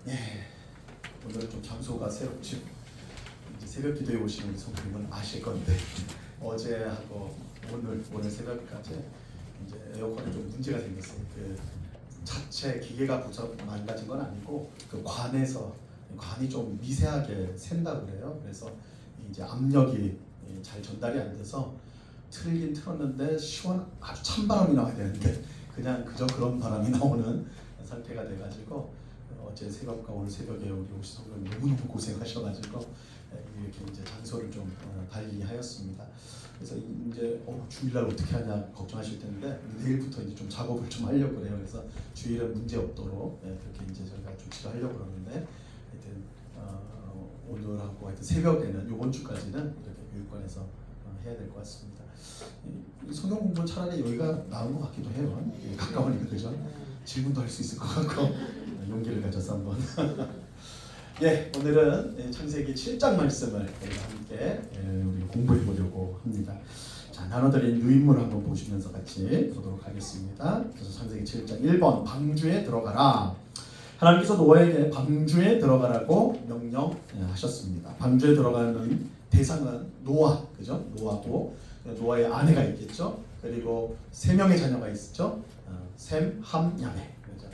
예, 오늘 좀 장소가 새롭죠. 이제 새벽 기도에 오시는 성도님은 아실 건데 어제하고 오늘 새벽까지 이제 에어컨에 좀 문제가 생겼어요. 그 자체 기계가 망가진 건 아니고 그 관이 좀 미세하게 샌다고 그래요. 그래서 이제 압력이 잘 전달이 안 돼서 틀긴 틀었는데 아주 찬바람이 나와야 되는데 그냥 그저 그런 바람이 나오는 상태가 돼가지고 어제 새벽과 오늘 새벽에 우리 오신 성도님 너무너무 고생하셔가지고 이렇게 이제 장소를 좀 달리하였습니다. 그래서 이제 주일날 어떻게 하냐 걱정하실 텐데 내일부터 이제 좀 작업을 좀 하려고 그래요. 그래서 주일에 문제 없도록 그렇게 이제 저희가 조치를 하려고 그러는데 하여튼 오늘하고 하여튼 새벽에는 이번 주까지는 이렇게 교육관에서 해야 될 것 같습니다. 이 성경 공부는 차라리 여기가 나은 것 같기도 해요. 가까우니까 그죠? 질문도 할 수 있을 것 같고 용기를 가져서 한번 예, 오늘은 창세기 7장 말씀을 우리가 함께 우리 공부해 보려고 합니다. 자, 나눠드린 유인물 한번 보시면서 같이 보도록 하겠습니다. 그래서 창세기 7장 1번 방주에 들어가라. 하나님께서 노아에게 방주에 들어가라고 명령하셨습니다. 방주에 들어가는 대상은 노아, 그죠? 노아고 노아의 아내가 있겠죠. 그리고 세 명의 자녀가 있었죠. 셈, 함, 야베. 그죠?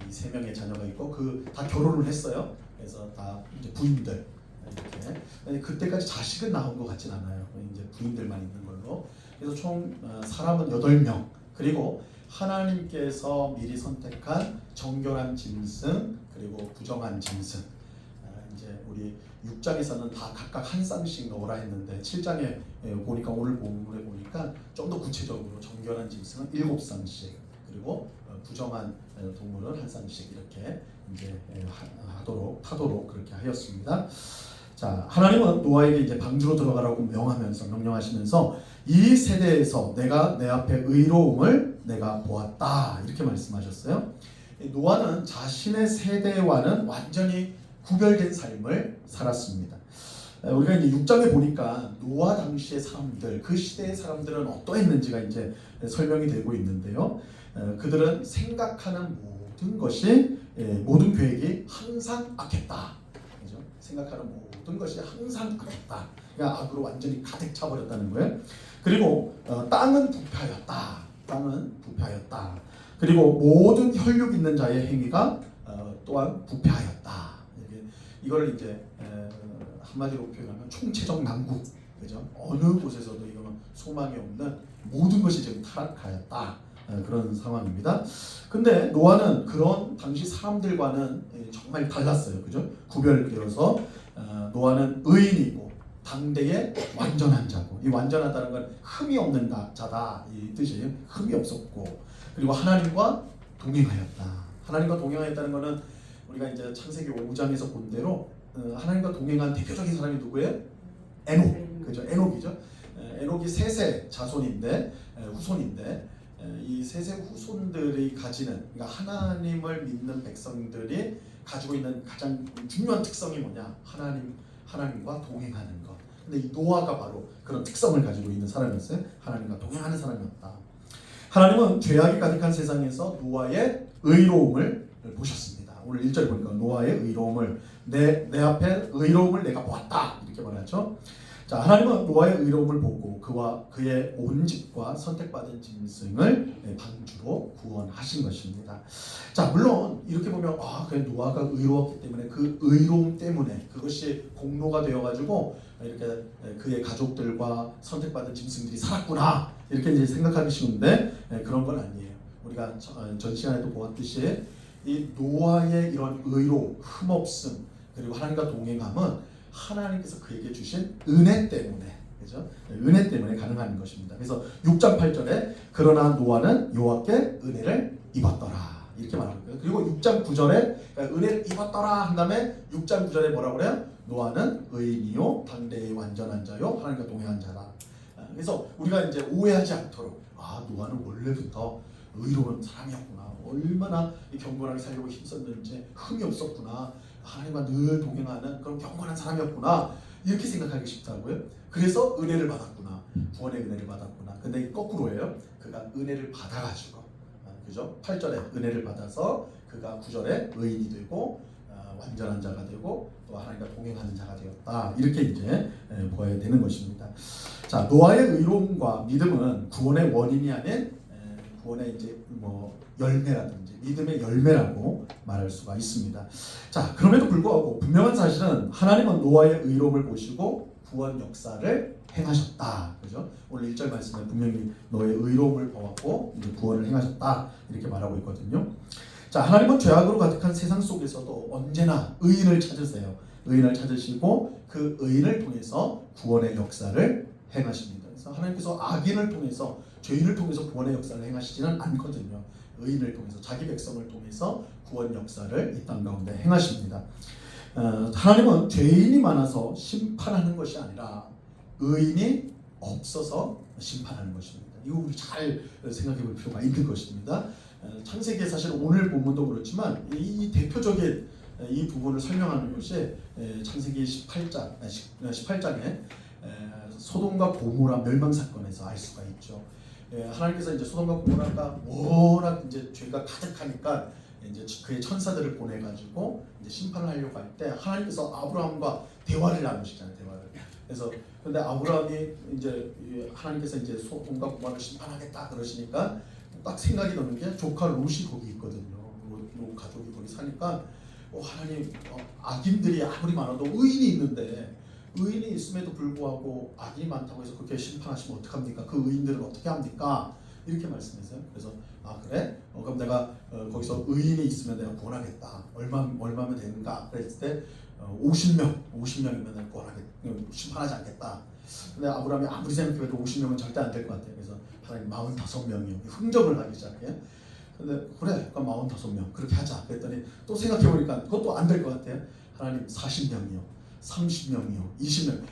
이 세 명의 자녀가 있고 그 다 결혼을 했어요. 그래서 다 이제 부인들 이렇게. 그때까지 자식은 나온 것 같진 않아요. 이제 부인들만 있는 걸로. 그래서 총 사람은 8명. 그리고 하나님께서 미리 선택한 정결한 짐승 그리고 부정한 짐승. 이제 우리 6장에서는 다 각각 한 쌍씩 넣으라 했는데 7장에 보니까 오늘 본문에 보니까 좀 더 구체적으로 정결한 짐승은 7쌍씩 그리고 부정한 동물은 한 쌍씩 이렇게 이제 타도록 그렇게 하였습니다. 자, 하나님은 노아에게 이제 방주로 들어가라고 명령하시면서 이 세대에서 내가 내 앞에 의로움을 내가 보았다 이렇게 말씀하셨어요. 노아는 자신의 세대와는 완전히 구별된 삶을 살았습니다. 우리가 이제 6장에 보니까 노아 당시의 사람들, 그 시대의 사람들은 어떠했는지가 이제 설명이 되고 있는데요. 그들은 생각하는 모든 것이 모든 계획이 항상 악했다. 그죠? 생각하는 모든 것이 항상 악했다. 그러니까 악으로 완전히 가득 차버렸다는 거예요. 그리고 땅은 부패하였다. 땅은 부패하였다. 그리고 모든 혈육 있는 자의 행위가 또한 부패하였다. 이걸 이제 한마디로 표현하면 총체적 난국, 그죠? 어느 곳에서도 이거는 소망이 없는 모든 것이 지금 타락하였다. 그런 상황입니다. 근데 노아는 그런 당시 사람들과는 정말 달랐어요, 그죠? 구별되어서 노아는 의인이고 당대의 완전한 자고, 이 완전하다는 건 흠이 없는 자다 이 뜻이에요. 흠이 없었고, 그리고 하나님과 동행하였다. 하나님과 동행하였다는 것은 우리가 이제 창세기 5장에서 본 대로 하나님과 동행한 대표적인 사람이 누구예요? 에녹, 그죠? 에녹이죠. 에녹이 셋의 자손인데 후손인데 이 셋의 후손들이 가지는, 그러니까 하나님을 믿는 백성들이 가지고 있는 가장 중요한 특성이 뭐냐? 하나님과 동행하는 것. 근데 이 노아가 바로 그런 특성을 가지고 있는 사람이었어요. 하나님과 동행하는 사람이었다. 하나님은 죄악이 가득한 세상에서 노아의 의로움을 보셨습니다. 오늘 1절 보니까 노아의 의로움을 내 앞에 의로움을 내가 보았다 이렇게 말하죠. 자, 하나님은 노아의 의로움을 보고 그와 그의 온 집과 선택받은 짐승을 방주로 구원하신 것입니다. 자, 물론 이렇게 보면 그래 노아가 의로웠기 때문에 그 의로움 때문에 그것이 공로가 되어가지고 이렇게 그의 가족들과 선택받은 짐승들이 살았구나 이렇게 이제 생각하기 쉬운데 그런 건 아니에요. 우리가 전 시간에도 보았듯이 이 노아의 이런 의로, 흠없음, 그리고 하나님과 동행함은 하나님께서 그에게 주신 은혜 때문에, 그죠? 은혜 때문에 가능한 것입니다. 그래서 6장 8절에 그러나 노아는 여호와께 은혜를 입었더라 이렇게 말하는 거예요. 그리고 6장 9절에 은혜를 입었더라 한 다음에 6장 9절에 뭐라고 그래요? 노아는 의인이요 당대의 완전한 자요 하나님과 동행한 자다. 그래서 우리가 이제 오해하지 않도록 노아는 원래부터 의로운 사람이었구나. 얼마나 경건하게 살려고 힘썼는지 흠이 없었구나. 하나님과 늘 동행하는 그런 경건한 사람이었구나. 이렇게 생각하기 쉽다고요. 그래서 은혜를 받았구나. 구원의 은혜를 받았구나. 근데 거꾸로예요. 그가 은혜를 받아가지고, 그죠? 8절에 은혜를 받아서 그가 9절에 의인이 되고 완전한 자가 되고 또 하나님과 동행하는 자가 되었다. 이렇게 이제 보아야 되는 것입니다. 자, 노아의 의로움과 믿음은 구원의 원인이 아닌 구원의 이제 뭐 열매라든지 믿음의 열매라고 말할 수가 있습니다. 자, 그럼에도 불구하고 분명한 사실은 하나님은 노아의 의로움을 보시고 구원 역사를 행하셨다. 그죠? 오늘 1절 말씀에 분명히 너의 의로움을 보았고 이제 구원을 행하셨다. 이렇게 말하고 있거든요. 자, 하나님은 죄악으로 가득한 세상 속에서도 언제나 의인을 찾으세요. 의인을 찾으시고 그 의인을 통해서 구원의 역사를 행하십니다. 그래서 하나님께서 악인을 통해서 죄인을 통해서 구원의 역사를 행하시지는 않거든요. 의인을 통해서 자기 백성을 통해서 구원 역사를 이 땅 가운데 행하십니다. 하나님은 죄인이 많아서 심판하는 것이 아니라 의인이 없어서 심판하는 것입니다. 이거 우리 잘 생각해 볼 필요가 있는 것입니다. 창세기에 사실 오늘 본문도 그렇지만 이 대표적인 이 부분을 설명하는 것이 창세기 18장에 소돔과 고모라 멸망 사건에서 알 수가 있죠. 하나님께서 이제 소돔과 고모라가 워낙 이제 죄가 가득하니까 이제 그의 천사들을 보내 가지고 이제 심판을 하려고 할 때 하나님께서 아브라함과 대화를 나누시잖아요. 대화를. 그래서 근데 아브라함이 이제 하나님께서 이제 소돔과 고모라를 심판하겠다 그러시니까 딱 생각이 나는 게 조카 롯이 거기 있거든요. 롯 가족이 거기 사니까 하나님 악인들이 아무리 많아도 의인이 있는데 의인이 있음에도 불구하고 악이 많다고 해서 그렇게 심판하시면 어떡합니까? 그 의인들은 어떻게 합니까? 이렇게 말씀했어요. 그래서 그래? 그럼 내가 거기서 의인이 있으면 내가 구원하겠다. 얼마면 되는가? 그랬을 때 50명이면 내가 심판하지 않겠다. 근데 아브라함이 아무리 생각해도 50명은 절대 안 될 것 같아요. 그래서 하나님 45명이요. 흥정을 하기 시작해요. 근데 그래, 그럼 45명 그렇게 하자. 그랬더니 또 생각해보니까 그것도 안 될 것 같아요. 하나님 40명이요, 30명이요, 20명.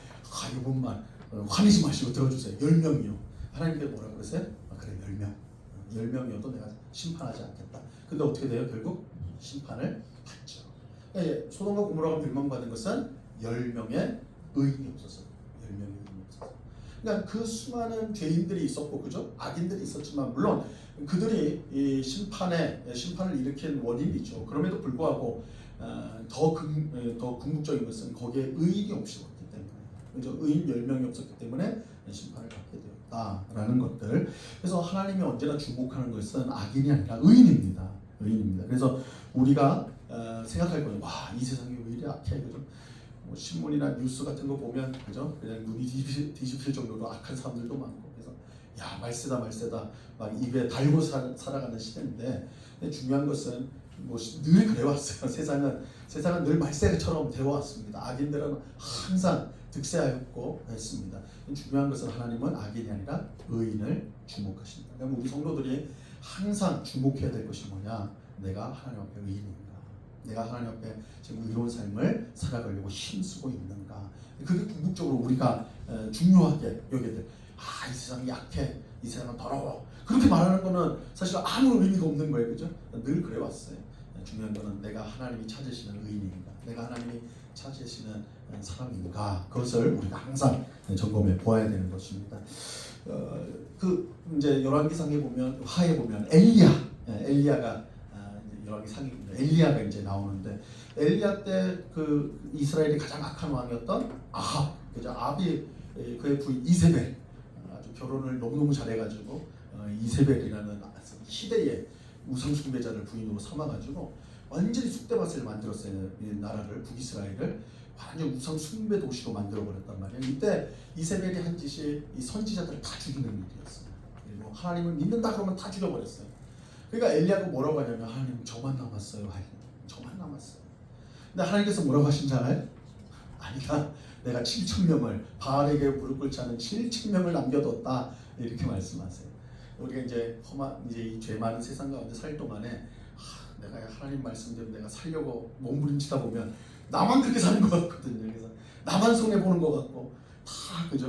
이분만 화내지 마시고 들어주세요. 10명이요. 하나님께서 뭐라 그러세요? 그래, 10명. 10명이어도 내가 심판하지 않겠다. 근데 어떻게 돼요? 결국 심판을 받죠. 그러니까 소돔과 고모라가 멸망받은 것은 10명의 의인이 없었어요. 10명의 의인이 없었어요. 그러니까 그 수많은 죄인들이 있었고, 그죠? 악인들이 있었지만 물론 그들이 이 심판을 일으킨 원인이죠. 그럼에도 불구하고 더 궁극적인 것은 거기에 의인이 없었기 때문에, 그죠? 의인 10명이 없었기 때문에 심판을 받게 되었다라는 것들. 그래서 하나님이 언제나 주목하는 것은 악인이 아니라 의인입니다. 의인입니다. 그래서 우리가 생각할 거예요. 와, 이 세상이 왜 이리 악해, 그죠? 뭐 신문이나 뉴스 같은 거 보면, 그죠? 그냥 눈이 뒤집힐 정도로 악한 사람들도 많고, 그래서 야, 말세다 막 입에 달고 살아가는 시대인데, 근데 중요한 것은 뭐 늘 그래왔어요. 세상은 늘 말세처럼 되어왔습니다. 악인들은 항상 득세하였고 했습니다. 중요한 것은 하나님은 악인이 아니라 의인을 주목하십니다. 그러면 우리 성도들이 항상 주목해야 될 것이 뭐냐? 내가 하나님 앞에 의인인가? 내가 하나님 앞에 지금 의로운 삶을 살아가려고 힘쓰고 있는가? 그게 궁극적으로 우리가 중요하게 여겨야 돼. 이 세상이 약해, 이 세상은 더러워, 그렇게 말하는 거는 사실 아무 의미가 없는 거예요. 그죠? 늘 그래왔어요. 중요한 거는 내가 하나님이 찾으시는 의인인가, 내가 하나님이 찾으시는 사람인가, 그것을 우리가 항상 점검해 보아야 되는 것입니다. 그 이제 열왕기상에 보면, 하에 보면 엘리야가 열왕기상에 엘리야가 이제 나오는데, 엘리야 때 그 이스라엘이 가장 악한 왕이었던 아합, 그죠? 아합이 그의 부인 이세벨, 아주 결혼을 너무너무 잘해가지고 이세벨이라는 시대의 우상 숭배자를 부인으로 삼아가지고 완전히 쑥대밭을 만들었어요. 이 나라를, 북이스라엘을 완전 우상 숭배 도시로 만들어버렸단 말이에요. 이때 이세벨이 한 짓이 이 선지자들을 다 죽이는 일이었어요. 그리고 하나님을 믿는다 그러면 다 죽여버렸어요. 그러니까 엘리야가 뭐라고 하냐면, 하나님 저만 남았어요. 저만 남았어요. 근데 하나님께서 뭐라고 하신지 알아요? 아니다, 내가 7,000명을, 바알에게 무릎 꿇지 않은 7,000명을 남겨뒀다, 이렇게 말씀하세요. 우리가 이제 이 죄 많은 세상 가운데 살 동안에 내가 하나님 말씀대로 내가 살려고 몸부림치다 보면 나만 그렇게 사는 것 같거든요. 그래서 나만 손해 보는 것 같고, 다 그죠?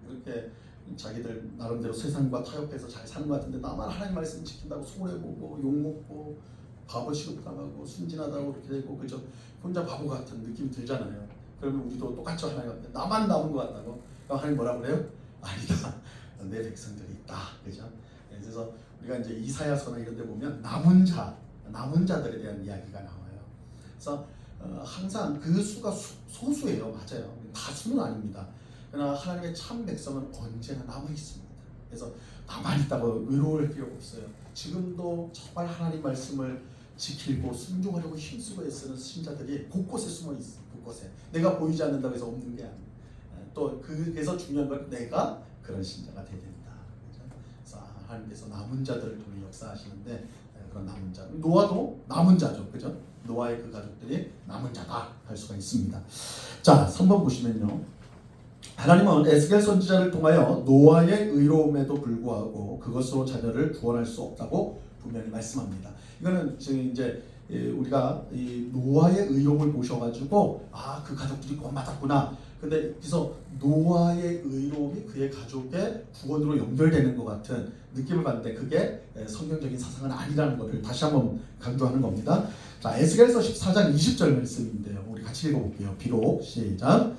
그렇게 자기들 나름대로 세상과 타협해서 잘 사는 것 같은데, 나만 하나님 말씀 지킨다고 손해 보고 욕 먹고 바보 취급당하고 순진하다고 그렇게 되고, 그죠? 혼자 바보 같은 느낌이 들잖아요. 그러면 우리도 똑같이 하나님 앞에 나만 남은 것 같다고. 그럼 하나님 뭐라 그래요? 아니다, 내 백성들이 있다, 그죠? 그래서 우리가 이제 이사야서나 이런 데 보면 남은 자들에 대한 이야기가 나와요. 그래서 항상 그 수가 소수예요. 맞아요. 다수는 아닙니다. 그러나 하나님의 참 백성은 언제나 남아 있습니다. 그래서 나만 있다고 외로울 필요가 없어요. 지금도 정말 하나님 말씀을 지키고 순종하려고 힘쓰고 애쓰는 신자들이 곳곳에 숨어 있어요. 곳곳에. 내가 보이지 않는다고 해서 없는 게 아니에요. 또 그래서 중요한 건 내가 그런 신자가 되야 된다. 그래서 하나님께서 남은 자들을 통해 역사하시는데 그런 남은 자, 노아도 남은 자죠, 그죠? 노아의 그 가족들이 남은 자다 할 수가 있습니다. 자, 3번 보시면요, 하나님은 에스겔 선지자를 통하여 노아의 의로움에도 불구하고 그것으로 자녀를 구원할 수 없다고 분명히 말씀합니다. 이거는 지금 이제 우리가 이 노아의 의로움을 보셔가지고 그 가족들이 구원받았구나. 근데 그래서 노아의 의로움이 그의 가족의 구원으로 연결되는 것 같은 느낌을 받는데 그게 성경적인 사상은 아니라는 것을 다시 한번 강조하는 겁니다. 자, 에스겔서 14장 20절 말씀인데요. 우리 같이 읽어볼게요. 비록 시작.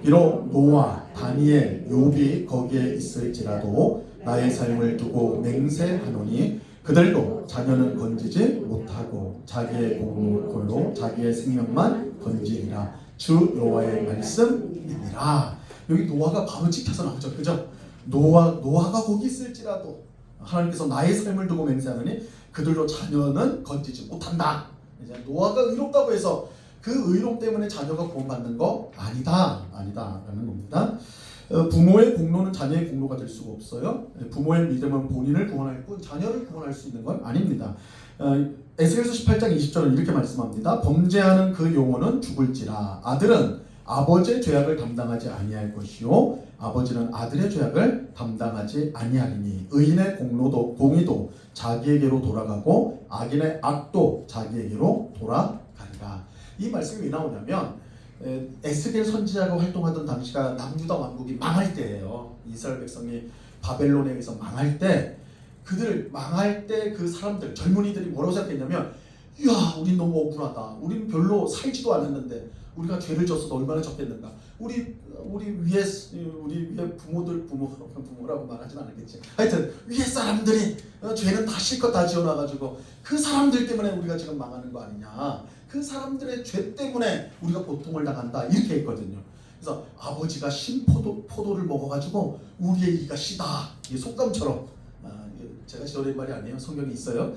비록 노아, 다니엘, 욥이 거기에 있을지라도 나의 삶을 두고 맹세하노니 그들도 자녀는 건지지 못하고 자기의 공로로 자기의 생명만 건지리라. 주 여호와의 말씀이니라. 여기 노아가 바로 찍혀서 나오죠, 그죠? 노아가 거기 있을지라도 하나님께서 나의 삶을 두고 맹세하느니 그들도 자녀는 건지지 못한다. 이제 노아가 의롭다고 해서 그 의로움 때문에 자녀가 구원받는 거 아니다라는 겁니다. 부모의 공로는 자녀의 공로가 될 수가 없어요. 부모의 믿음은 본인을 구원할 뿐 자녀를 구원할 수 있는 건 아닙니다. 에스겔서 18장 20절은 이렇게 말씀합니다. 범죄하는 그 영혼은 죽을지라. 아들은 아버지의 죄악을 담당하지 아니할 것이요 아버지는 아들의 죄악을 담당하지 아니하리니 의인의 공의도 자기에게로 돌아가고 악인의 악도 자기에게로 돌아가리라. 이 말씀이 왜 나오냐면 에스겔 선지자가 활동하던 당시가 남유다 왕국이 망할 때예요. 이스라엘 백성이 바벨론에 의해서 망할 때, 그들 망할 때 그 사람들, 젊은이들이 뭐라고 생각했냐면, 이야, 우린 너무 억울하다. 우린 별로 살지도 않았는데 우리가 죄를 졌어도 얼마나 적겠는가. 우리 위에 부모라고 말하진 않았겠지. 하여튼 위에 사람들이 죄는 다 실컷 다 지어놔가지고 그 사람들 때문에 우리가 지금 망하는 거 아니냐. 그 사람들의 죄 때문에 우리가 고통을 당한다. 이렇게 했거든요. 그래서 아버지가 포도를 먹어가지고 우리의 이가 시다. 이게 속담처럼. 제가 지어낸 말이 아니에요. 성경에 있어요.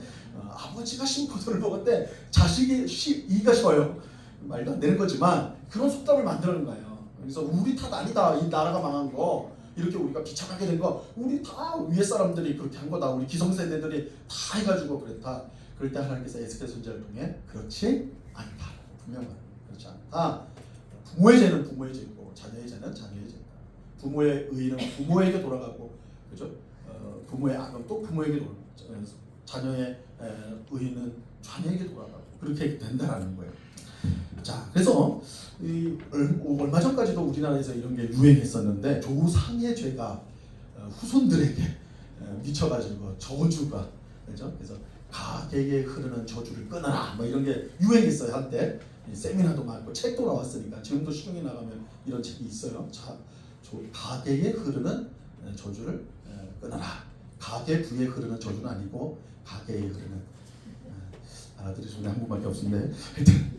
아버지가 포도를 먹었대 자식이 이가 쉬어요. 말도 안 되는 거지만 그런 속담을 만드는 거예요. 그래서 우리 탓 아니다. 이 나라가 망한 거, 이렇게 우리가 비참하게 된 거, 우리 다 위에 사람들이 그렇게 한 거다. 우리 기성세대들이 다 해가지고 그랬다. 그럴 때 하나님께서 에스겔 선지자를 통해 그렇지 않다. 분명히 그렇지 않다. 부모의 죄는 부모의 죄고 자녀의 죄는 자녀의 죄다. 부모의 의는 부모에게 돌아가고, 그죠? 부모의 악은 또 부모에게 돌아가고, 자녀의 의는 자녀에게 돌아가고, 그렇게 된다라는 거예요. 자, 그래서 얼마 전까지도 우리나라에서 이런 게 유행했었는데 조상의 죄가 후손들에게 미쳐가지고 저주가, 그죠? 그래서 가게에 흐르는 저주를 끊어라, 뭐 이런 게 유행했어요 한때. 세미나도 많고 책도 나왔으니까 지금도 시중에 나가면 이런 책이 있어요. 자, 가게에 흐르는 저주를 끊어라. 가계부에 흐르는 저주는 아니고 가게에 흐르는, 알아들을 수 있는 한국밖에 없는데 하여튼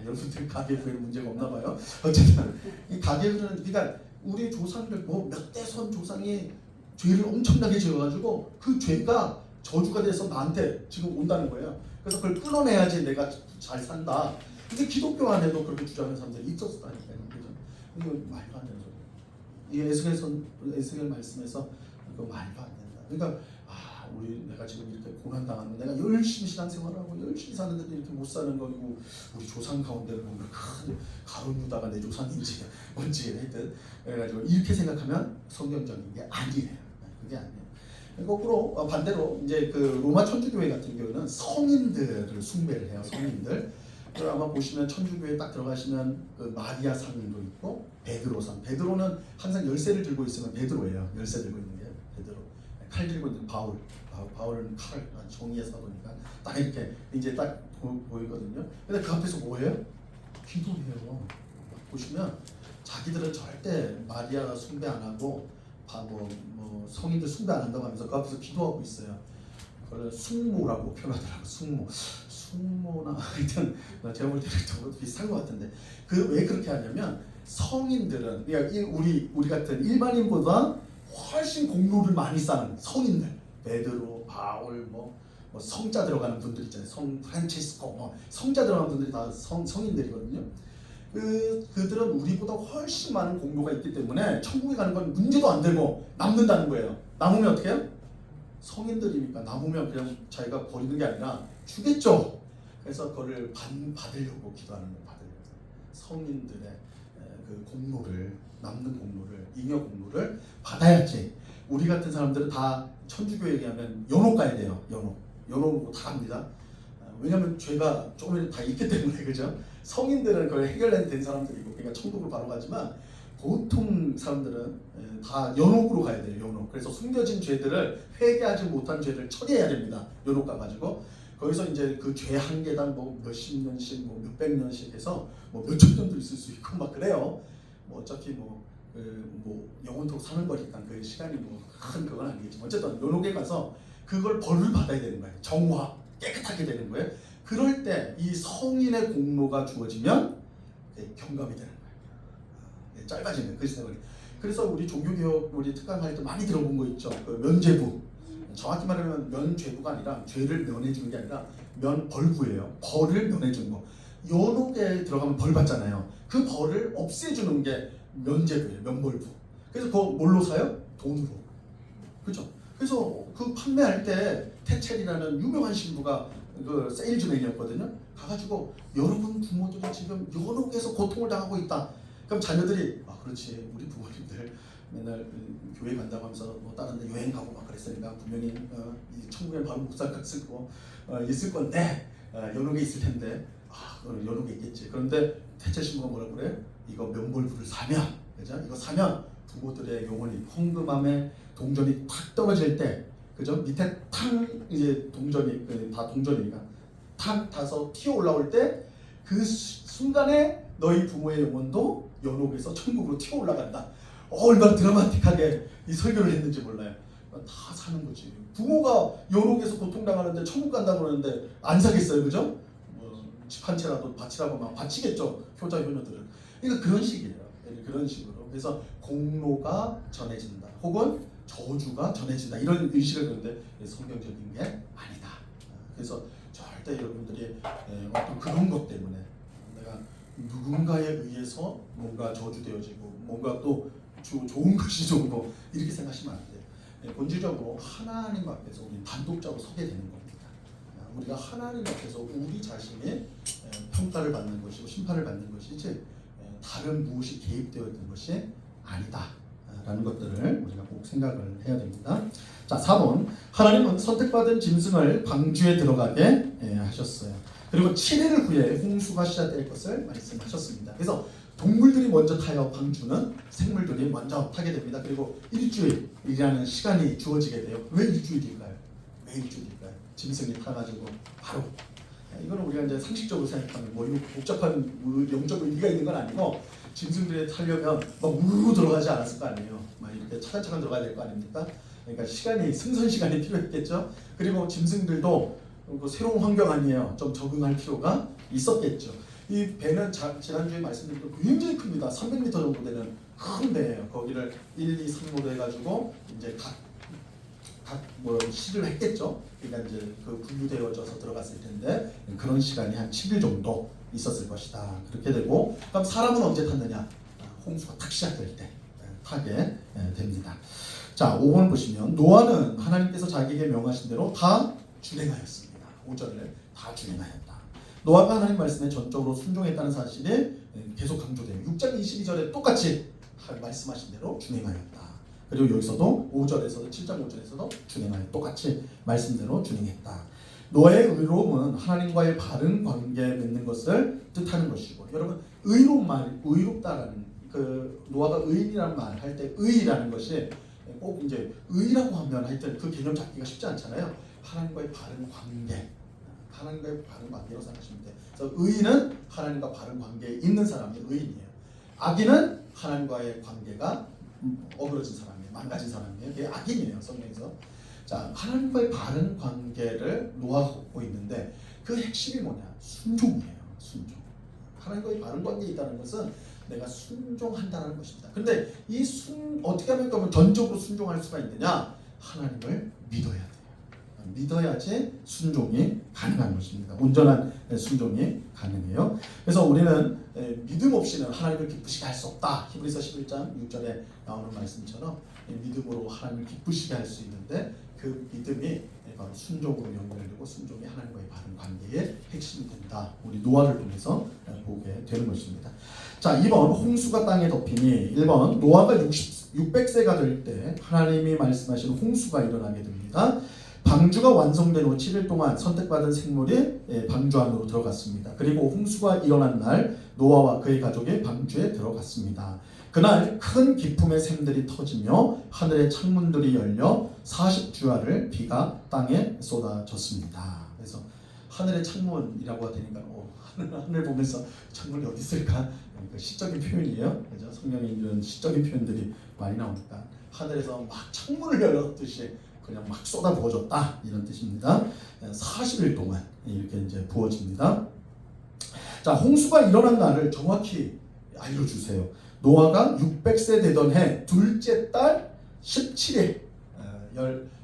여러분들 가계부에 문제가 없나 봐요. 어쨌든 이 가게에 흐르는, 그러니까 우리 조상들 뭐 몇 대선 조상이 죄를 엄청나게 지어가지고 그 죄가 저주가 돼서 나한테 지금 온다는 거예요. 그래서 그걸 끊어내야지 내가 잘 산다. 근데 기독교 안에도 그렇게 주장하는 사람들이 있었다니까요. 그죠? 이거 말도 안 되는 소리. 이 에스겔 말씀에서 이거 말도 안 된다. 그러니까 내가 지금 이렇게 고난당하는, 내가 열심히 신앙생활하고 열심히 사는데도 이렇게 못 사는 거고, 우리 조상 가운데 보면 큰 가룟 유다가 내 조상인지 뭔지 하여튼 그래가지고 이렇게 생각하면 성경적인 게 아니에요. 그게 아니에요. 거꾸로 반대로 이제 그 로마 천주교회 같은 경우는 성인들을 숭배를 해요. 성인들. 아마 보시면 천주교에 딱 들어가시면 그 마리아 상도 있고 베드로상. 베드로는 항상 열쇠를 들고 있으면 베드로예요. 열쇠 들고 있는 게 베드로. 칼 들고 있는 바울은 칼, 정의의 사도니까 딱 이렇게 이제 딱 보이거든요. 근데 그 앞에서 뭐예요? 기도해요. 보시면 자기들은 절대 마리아 숭배 안 하고 뭐 성인들 숭배 안 한다고 하면서 그 앞에서 기도하고 있어요. 그걸 숙모라고 표현하더라고. 숙모나 하여튼 제가 볼 때는 좀 비슷한 것 같은데 그 왜 그렇게 하냐면 성인들은 그러니까 우리 같은 일반인보다 훨씬 공로를 많이 쌓는 성인들 베드로, 바울 뭐 성자 들어가는 분들 있잖아요. 성 프란치스코 성자 들어가는 분들이 다 성인들이거든요. 그들은 우리보다 훨씬 많은 공로가 있기 때문에 천국에 가는 건 문제도 안 되고 남는다는 거예요. 남으면 어떻게 해요? 성인들이니까 남으면 그냥 자기가 버리는 게 아니라 주겠죠. 그래서 그거를 받으려고 기도하는 거 받으려고. 성인들의 그 공로를 남는 공로를 잉여 공로를 받아야지. 우리 같은 사람들은 다 천주교 얘기하면 연옥 가야 돼요. 연옥으로 다 갑니다. 왜냐하면 죄가 조금이라도 다 있기 때문에 그죠? 성인들은 그걸 해결된 사람들이고 그러니까 천국으로 바로 가지만 보통 사람들은 다 연옥으로 가야 돼요. 연옥. 그래서 숨겨진 죄들을 회개하지 못한 죄를 처리해야 됩니다. 연옥 가가지고 거기서 이제 그 죄 한 개당 뭐 몇십 년씩 뭐 몇백 년씩 해서 뭐 몇천 년도 있을 수 있고 막 그래요. 뭐 어차피 뭐 영원토록 사는 거니까 그 시간이 뭐 큰 그건 아니겠지만 어쨌든 연옥에 가서 그걸 벌을 받아야 되는 거예요. 정화 깨끗하게 되는 거예요. 그럴 때 이 성인의 공로가 주어지면 경감이 되는 거예요. 짧아지는 그 세월이. 그래서 우리 종교개혁 우리 특강할 때 많이 들어본 거 있죠. 그 면죄부. 정확히 말하면 면죄부가 아니라 죄를 면해주는 게 아니라 면벌부예요. 벌을 면해주는 거. 연옥에 들어가면 벌 받잖아요. 그 벌을 없애주는 게 면죄부예요. 면벌부. 그래서 그거 뭘로 사요? 돈으로. 그렇죠? 그래서 그 판매할 때 태첼이라는 유명한 신부가 그 세일즈맨이었거든요. 가가지고 여러분 부모들이 지금 연옥에서 고통을 당하고 있다. 그럼 자녀들이 그렇지 우리 부모님들 맨날 교회 간다고 하면서 뭐 다른 데 여행 가고 막 그랬으니까 분명히 천국에 바로 목사가 있을 건데 연옥에 있을 텐데 연옥에 있겠지. 그런데 태첼 신부가 뭐라고 그래? 이거 면벌부를 사면 그죠? 이거 사면 부모들의 영혼이 황금함에 동전이 탁 떨어질 때 그죠? 밑에 탕 이제 동전이 다 동전이니까 탁 타서 튀어 올라올 때 그 순간에 너희 부모의 영혼도 연옥에서 천국으로 튀어 올라간다. 얼마나 드라마틱하게 이 설교를 했는지 몰라요. 다 사는 거지. 부모가 연옥에서 고통당하는데 천국 간다고 그러는데 안 사겠어요, 그죠? 집 한 채라도 바치라고 막 바치겠죠, 효자 효녀들은. 그러니까 그런 식이에요. 그런 식으로. 그래서 공로가 전해진다, 혹은 저주가 전해진다 이런 의식을 갖는데 성경적인 게 아니다. 그래서 절대 여러분들이 어떤 그런 것 때문에 내가 누군가에 의해서 뭔가 저주되어지고 뭔가 또 좋은 것이 좋고 이렇게 생각하시면 안 돼요. 본질적으로 하나님 앞에서 우리 단독적으로 서게 되는 겁니다. 우리가 하나님 앞에서 우리 자신이 평가를 받는 것이고 심판을 받는 것이지 다른 무엇이 개입되어 있는 것이 아니다 라는 것들을 우리가 꼭 생각을 해야 됩니다. 자, 4번. 하나님은 선택받은 짐승을 방주에 들어가게 하셨어요. 그리고 7일을 후에 홍수가 시작될 것을 말씀하셨습니다. 그래서 동물들이 먼저 타요. 방주는 생물들이 먼저 타게 됩니다. 그리고 일주일이라는 시간이 주어지게 돼요. 왜 일주일일까요? 왜 일주일일까요? 짐승이 타가지고 바로. 이거는 우리가 이제 상식적으로 생각하면 뭐 이거 복잡한 영적 의미가 있는 건 아니고 짐승들이 타려면 막 우르르 들어가지 않았을 거 아니에요. 막 이렇게 차근차근 들어가야 될 거 아닙니까? 그러니까 승선 시간이 필요했겠죠. 그리고 짐승들도 그 새로운 환경 아니에요. 좀 적응할 필요가 있었겠죠. 이 배는 지난주에 말씀드린 것 굉장히 큽니다. 300m 정도 되는 큰 배예요. 거기를 1, 2, 3호로 해가지고 이제 각 시를 했겠죠. 그러니까 이제 그 분류되어져서 들어갔을 텐데 그런 시간이 한 7일 정도 있었을 것이다. 그렇게 되고 그럼 사람은 언제 탔느냐? 홍수가 탁 시작될 때 타게 됩니다. 자, 5번 보시면 노아는 하나님께서 자기에게 명하신 대로 다 준행하였습니다. 5절을 다 준행하였다. 노아가 하나님 말씀에 전적으로 순종했다는 사실이 계속 강조돼요. 6장 22절에 똑같이 말씀하신 대로 준행하였다. 그리고 여기서도 5절에서도 7장 5절에서도 준행하여 똑같이 말씀대로 준행했다. 노아의 의로움은 하나님과의 바른 관계 맺는 것을 뜻하는 것이고, 여러분 의롭다라는 그 노아가 의인이라는 말 할 때 의라는 것이 꼭 이제 의라고 하면 하여튼 그 개념 잡기가 쉽지 않잖아요. 하나님과의 바른 관계, 하나님과의 바른 관계로 생각하시면 돼요. 그래서 의인은 하나님과 바른 관계에 있는 사람이 의인이에요. 악인은 하나님과의 관계가 어그러진 사람이에요. 망가진 사람이에요. 그게 악인이에요. 성경에서. 자, 하나님과의 바른 관계를 노아가 갖고 있는데 그 핵심이 뭐냐? 순종이에요. 순종. 하나님과의 바른 관계에 있다는 것은 내가 순종한다는 것입니다. 근데 어떻게 하면 그러면 전적으로 순종할 수가 있느냐? 하나님을 믿어야 돼요. 믿어야지 순종이 가능한 것입니다. 온전한 순종이 가능해요. 그래서 우리는 믿음 없이는 하나님을 기쁘시게 할 수 없다. 히브리서 11장 6절에 나오는 말씀처럼 믿음으로 하나님을 기쁘시게 할 수 있는데 그 믿음이 바로 순종으로 연결되고 순종이 하나님과의 바른 관계의 핵심이 된다. 우리 노아를 통해서 보게 되는 것입니다. 자, 2번 홍수가 땅에 덮이니 1번 노아가 600세가 될 때 하나님이 말씀하시는 홍수가 일어나게 됩니다. 방주가 완성된 후 7일 동안 선택받은 생물이 방주 안으로 들어갔습니다. 그리고 홍수가 일어난 날 노아와 그의 가족이 방주에 들어갔습니다. 그날 큰 기품의 샘들이 터지며 하늘의 창문들이 열려 40주야를 비가 땅에 쏟아졌습니다. 그래서 하늘의 창문이라고 하니까 하늘 보면서 창문이 어디 있을까? 그러니까 시적인 표현이에요. 그죠? 성경에 이런 시적인 표현들이 많이 나오니까 하늘에서 막 창문을 열었듯이 그냥 막 쏟아 부어졌다 이런 뜻입니다. 40일 동안 이렇게 이제 부어집니다. 자, 홍수가 일어난 날을 정확히 알려주세요. 노아가 600세 되던 해 둘째 달 17일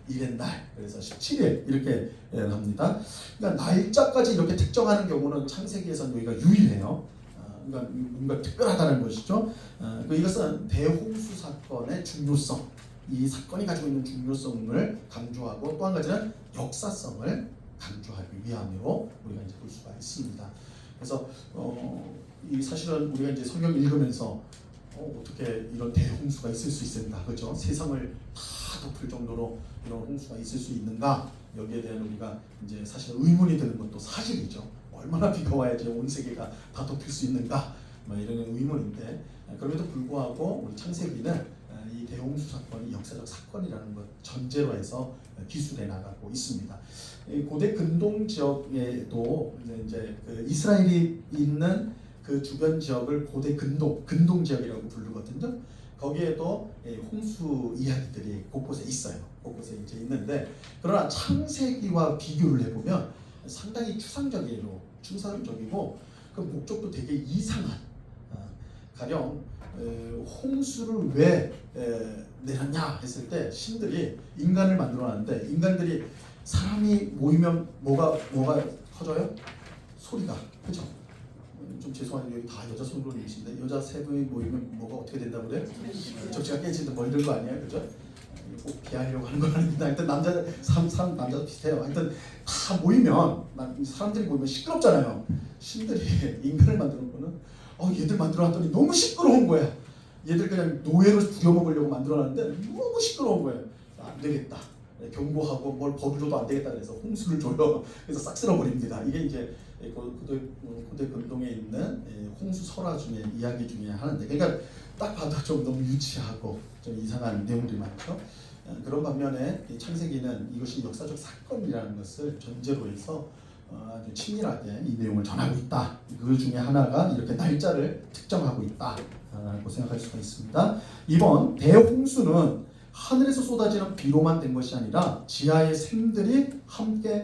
일의 날, 그래서 17일 이렇게 합니다. 그러니까 날짜까지 이렇게 특정하는 경우는 창세기에서는 여기가 유일해요. 그러니까 뭔가 특별하다는 것이죠. 이것은 대홍수 사건의 중요성, 이 사건이 가지고 있는 중요성을 강조하고 또 한 가지는 역사성을 강조하기 위함으로 우리가 이제 볼 수가 있습니다. 그래서 이 사실은 우리가 이제 성경 읽으면서 어떻게 이런 대홍수가 있을 수 있을까, 그렇죠? 세상을 다 덮을 정도로 이런 홍수가 있을 수 있는가? 여기에 대한 우리가 이제 사실 의문이 드는 것도 사실이죠. 얼마나 비가 와야지 온 세계가 다 덮일 수 있는가? 뭐 이런 의문인데 그럼에도 불구하고 우리 창세기는 이 대홍수 사건이 역사적 사건이라는 것 전제로 해서 기술해 나가고 있습니다. 고대 근동 지역에도 이제 그 이스라엘이 있는 그 주변 지역을 고대 근동 지역이라고 부르거든요. 거기에도 홍수 이야기들이 곳곳에 있어요. 곳곳에 이제 있는데 그러나 창세기와 비교를 해보면 상당히 추상적이고 그 목적도 되게 이상한. 가령 홍수를 왜 내렸냐 했을 때 신들이 인간을 만들어놨는데 인간들이 사람이 모이면 뭐가 커져요? 소리가, 그렇죠? 좀 죄송한데 여기 다 여자 성도님이신데 여자 세 분이 모이면 뭐가 어떻게 된다고 그래요? 적지가 깨지는데 뭐 이런 거 아니에요, 그죠? 꼭 비하려고 하는 건 아닙니다. 하여튼 남자도 비슷해요. 하여튼 다 모이면 사람들이 모이면 시끄럽잖아요. 신들이 인간을 만드는 거는 얘들 만들어놨더니 너무 시끄러운 거야. 얘들 그냥 노예로 부려먹으려고 만들어놨는데 너무 시끄러운 거예요. 안 되겠다. 경고하고 뭘 버려줘도 안 되겠다 그래서 홍수를 줘요. 그래서 싹 쓸어버립니다. 이게 이제 고대 근동에 있는 홍수 설화 중에 이야기 중에 하나인데, 그러니까 딱 봐도 좀 너무 유치하고 좀 이상한 내용들이 많죠. 그런 반면에 창세기는 이것이 역사적 사건이라는 것을 전제로 해서 아주 친밀하게 이 내용을 전하고 있다. 그 중에 하나가 이렇게 날짜를 특정하고 있다라고 생각할 수가 있습니다. 이번 대홍수는 하늘에서 쏟아지는 비로만 된 것이 아니라 지하의 샘들이 함께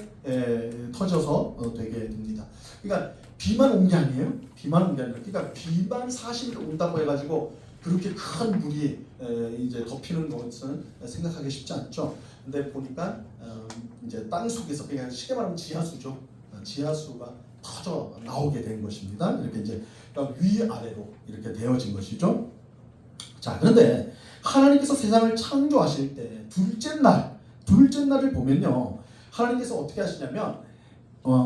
터져서 되게 됩니다. 그러니까 비만 온 게 아니에요. 비만 온 게 아니라, 그러니까 비만 40일 온다고 해가지고 그렇게 큰 물이 이제 덮이는 것은 생각하기 쉽지 않죠. 근데 보니까 이제 땅 속에서, 그냥 쉽게 말하면 지하수죠. 지하수가 터져 나오게 된 것입니다. 이렇게 이제 위아래로 이렇게 되어진 것이죠. 자, 그런데 하나님께서 세상을 창조하실 때 둘째 날을 보면요, 하나님께서 어떻게 하시냐면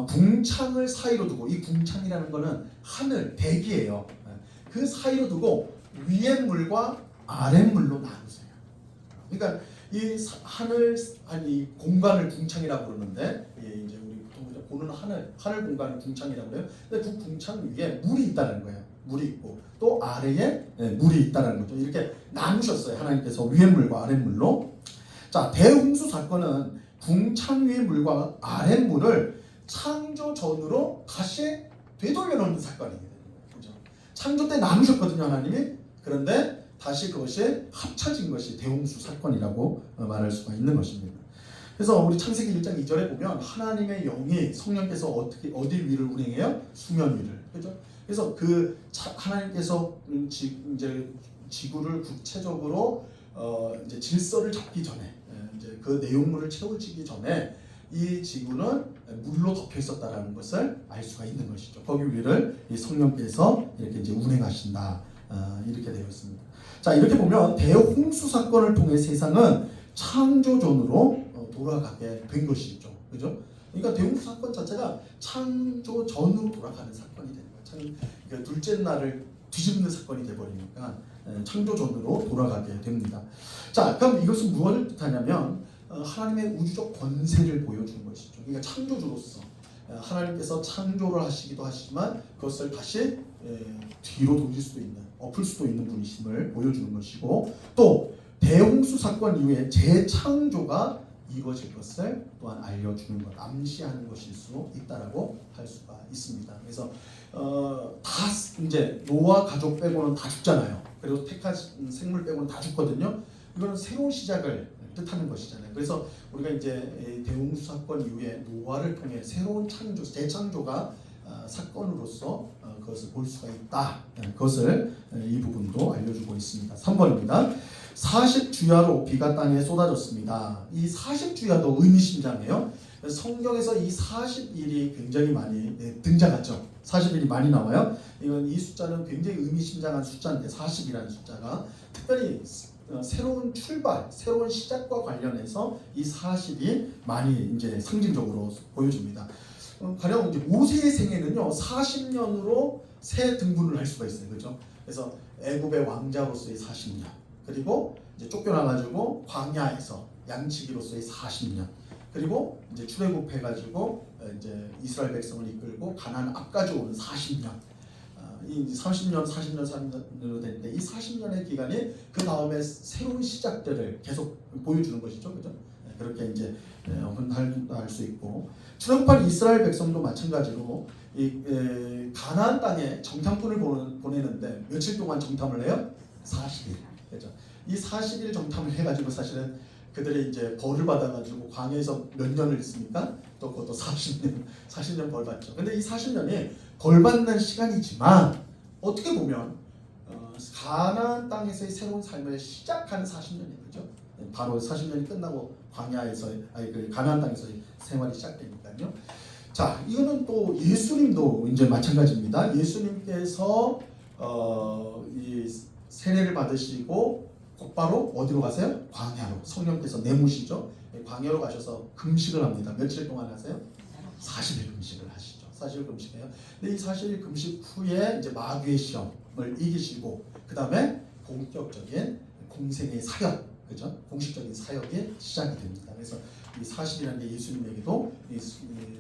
궁창을 사이로 두고, 이 궁창이라는 거는 하늘, 대기예요. 그 사이로 두고 위의 물과 아래 물로 나누세요. 그러니까 이 공간을 궁창이라고 그러는데, 이제 우리 보통 보는 하늘 공간을 궁창이라고 그래요. 근데 그 궁창 위에 물이 있다는 거예요. 물이 있고 또 아래에 물이 있다는 거죠. 이렇게 나누셨어요. 하나님께서 위의 물과 아래 물로. 자, 대홍수 사건은 궁창 위의 물과 아래 물을 창조 전으로 다시 되돌려 놓는 사건이에요. 그렇죠? 창조 때 나누셨거든요, 하나님이. 그런데 다시 그것이 합쳐진 것이 대홍수 사건이라고 말할 수가 있는 것입니다. 그래서 우리 창세기 1장 2절에 보면 하나님의 영이 성령께서 어디 위를 운행해요? 수면 위를. 그죠? 그래서 하나님께서 이제 지구를 구체적으로 이제 질서를 잡기 전에 이제 그 내용물을 채워지기 전에 이 지구는 물로 덮여 있었다라는 것을 알 수가 있는 것이죠. 거기 위를 이 성령께서 이렇게 이제 운행하신다. 이렇게 되어 있습니다. 자, 이렇게 보면 대홍수 사건을 통해 세상은 창조전으로 돌아가게 된 것이죠. 그죠? 그러니까 대홍수 사건 자체가 창조전으로 돌아가는 사건이 되는 거예요. 그러니까 둘째 날을 뒤집는 사건이 되어버리니까 창조전으로 돌아가게 됩니다. 자, 그럼 이것은 무엇을 뜻하냐면 하나님의 우주적 권세를 보여주는 것이죠. 그러니까 창조주로서 하나님께서 창조를 하시기도 하시지만 그것을 다시 뒤로 돌릴 수도 있는, 엎을 수도 있는 분이심을 보여주는 것이고, 또 대홍수 사건 이후에 재창조가 이루어질 것을 또한 알려주는 것, 암시하는 것일 수 있다라고 할 수가 있습니다. 그래서 다 이제 노아 가족 빼고는 다 죽잖아요. 그리고 택한 생물 빼고는 다 죽거든요. 이거는 새로운 시작을 뜻하는 것이잖아요. 그래서 우리가 이제 대홍수 사건 이후에 노아를 통해 새로운 창조, 재창조가 사건으로서 그것을 볼 수가 있다. 그것을 이 부분도 알려주고 있습니다. 3번입니다. 40주야로 비가 땅에 쏟아졌습니다. 이 40주야도 의미심장해요. 성경에서 이 40일이 굉장히 많이 등장하죠. 40일이 많이 나와요. 이 숫자는 굉장히 의미심장한 숫자인데 40이라는 숫자가 특별히 새로운 출발, 새로운 시작과 관련해서 이 40이 많이 이제 상징적으로 보여줍니다. 가령 이제 모세의 생애는요 40년으로 세 등분을 할 수가 있어요, 그렇죠? 그래서 애굽의 왕자로서의 40년, 그리고 이제 쫓겨나가지고 광야에서 양치기로서의 40년, 그리고 이제 출애굽해가지고 이제 이스라엘 백성을 이끌고 가나안 앞까지 오는 40년. 이 30년, 40년으로 되는데 이 40년의 기간이 그 다음에 새로운 시작들을 계속 보여주는 것이죠, 그죠? 그렇게 이제 할 수 있고, 출애굽한 이스라엘 백성도 마찬가지로 가나안 땅에 정탐꾼을 보내는데 며칠 동안 정탐을 해요? 40일. 그죠? 이 40일 정탐을 해가지고 사실은 그들이 이제 벌을 받아가지고 광야에서 몇 년을 있으니까 또 그것도 40년 벌 받죠. 근데 이 40년이 벌 받는 시간이지만 어떻게 보면 가나안 땅에서의 새로운 삶을 시작하는 40년이에요, 그죠? 바로 40년이 끝나고 광야에서 가나안 땅에서의 생활이 시작되니까요. 자, 이거는 또 예수님도 이제 마찬가지입니다. 예수님께서 이 세례를 받으시고 곧바로 어디로 가세요? 광야로. 성령께서 내모시죠. 광야로 가셔서 금식을 합니다. 며칠 동안 하세요? 40일 금식을 하시죠. 40일 금식해요. 근데 이 40일 금식 후에 이제 마귀의 시험을 이기시고 그 다음에 본격적인 공생의 사역, 그죠? 공식적인 사역이 시작이 됩니다. 그래서 이 40이라는 게 예수님에게도 이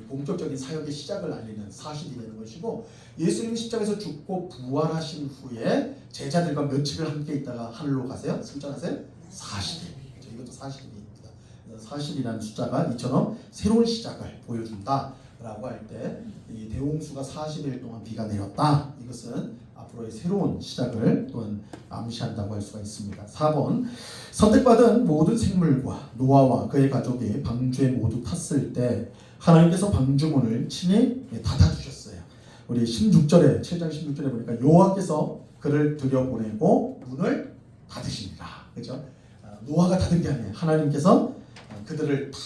본격적인 사역의 시작을 알리는 40이 되는 것이고, 예수님이 십자가에서 죽고 부활하신 후에 제자들과 며칠을 함께 있다가 하늘로 가세요? 승천하세요? 40일. 이것도 40일입니다. 40이라는 숫자가 이처럼 새로운 시작을 보여준다라고 할 때 이 대홍수가 40일 동안 비가 내렸다. 이것은 앞으로의 새로운 시작을 또한 암시한다고 할 수가 있습니다. 4번, 선택받은 모든 생물과 노아와 그의 가족이 방주에 모두 탔을 때 하나님께서 방주문을 친히 닫아주셨어요. 우리 16절에 7장 16절에 보니까 여호와께서 그를 들여보내고 문을 닫으십니다. 그죠? 노아가 닫은 게 아니에요. 하나님께서 그들을 다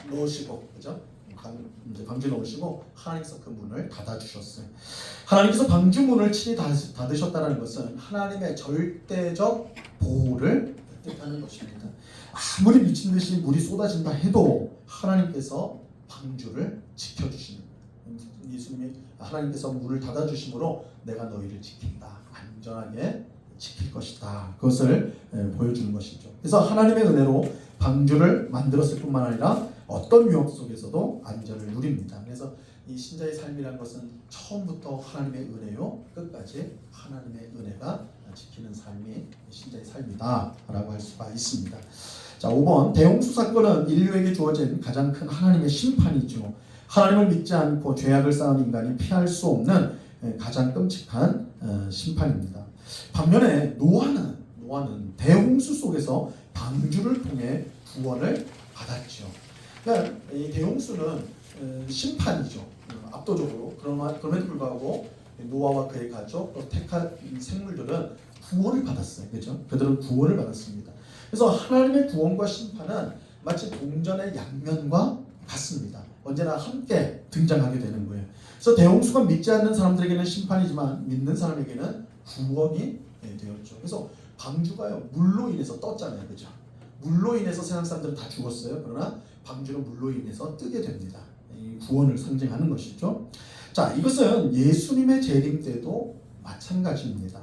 넣으시고, 그죠? 이제 방주에 넣으시고 하나님께서 그 문을 닫아주셨어요. 하나님께서 방주문을 친히 닫으셨다는 것은 하나님의 절대적 보호를 뜻하는 것입니다. 아무리 미친 듯이 물이 쏟아진다 해도 하나님께서 방주를 지켜주시는, 예수님이 하나님께서 문을 닫아주심으로 내가 너희를 지킨다, 안전하게 지킬 것이다, 그것을 보여주는 것이죠. 그래서 하나님의 은혜로 방주를 만들었을 뿐만 아니라 어떤 위험 속에서도 안전을 누립니다. 그래서 이 신자의 삶이라는 것은 처음부터 하나님의 은혜요, 끝까지 하나님의 은혜가 지키는 삶이 신자의 삶이다 라고 할 수가 있습니다. 자, 5번, 대홍수 사건은 인류에게 주어진 가장 큰 하나님의 심판이죠. 하나님을 믿지 않고 죄악을 쌓은 인간이 피할 수 없는 가장 끔찍한 심판입니다. 반면에 노아는 대홍수 속에서 방주를 통해 구원을 받았죠. 그러니까 이 대홍수는 심판이죠. 압도적으로. 그럼에도 불구하고 노아와 그의 가족 또 택한 생물들은 구원을 받았어요. 그렇죠? 그들은 구원을 받았습니다. 그래서 하나님의 구원과 심판은 마치 동전의 양면과 같습니다. 언제나 함께 등장하게 되는 거예요. 그래서 대홍수가 믿지 않는 사람들에게는 심판이지만 믿는 사람에게는 구원이 되었죠. 그래서 방주가요 물로 인해서 떴잖아요, 그죠? 물로 인해서 세상 사람들은 다 죽었어요. 그러나 방주는 물로 인해서 뜨게 됩니다. 이 구원을 상징하는 것이죠. 자, 이것은 예수님의 재림 때도 마찬가지입니다.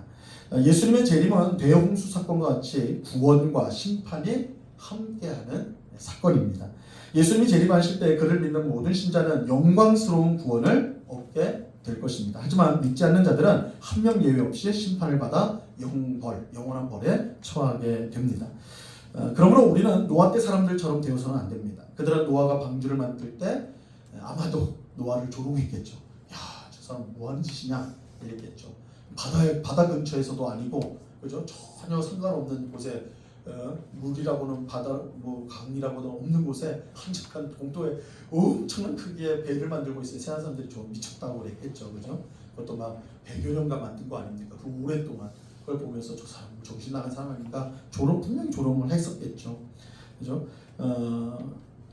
예수님의 재림은 대홍수 사건과 같이 구원과 심판이 함께하는 사건입니다. 예수님이 재림하실 때 그를 믿는 모든 신자는 영광스러운 구원을 얻게 될 것입니다. 하지만 믿지 않는 자들은 한 명 예외 없이 심판을 받아 영원한 벌에 처하게 됩니다. 그러므로 우리는 노아 때 사람들처럼 되어서는 안 됩니다. 그들은 노아가 방주를 만들 때 아마도 노아를 조롱했겠죠. 야, 저 사람 뭐 하는 짓이냐 이랬겠죠. 바다 근처에서도 아니고, 그죠? 전혀 상관없는 곳에 물이라고는 바다, 강이라고는 없는 곳에 한적한 동토에 엄청난 크기의 배를 만들고 있어요. 세상 사람들이 좀 미쳤다고 그랬겠죠, 그죠? 그것도 막 100여 년간 만든 거 아닙니까? 그 오랫동안 그걸 보면서 저 사람 정신 나간 사람 아닙니까? 분명히 조롱을 했었겠죠, 그죠?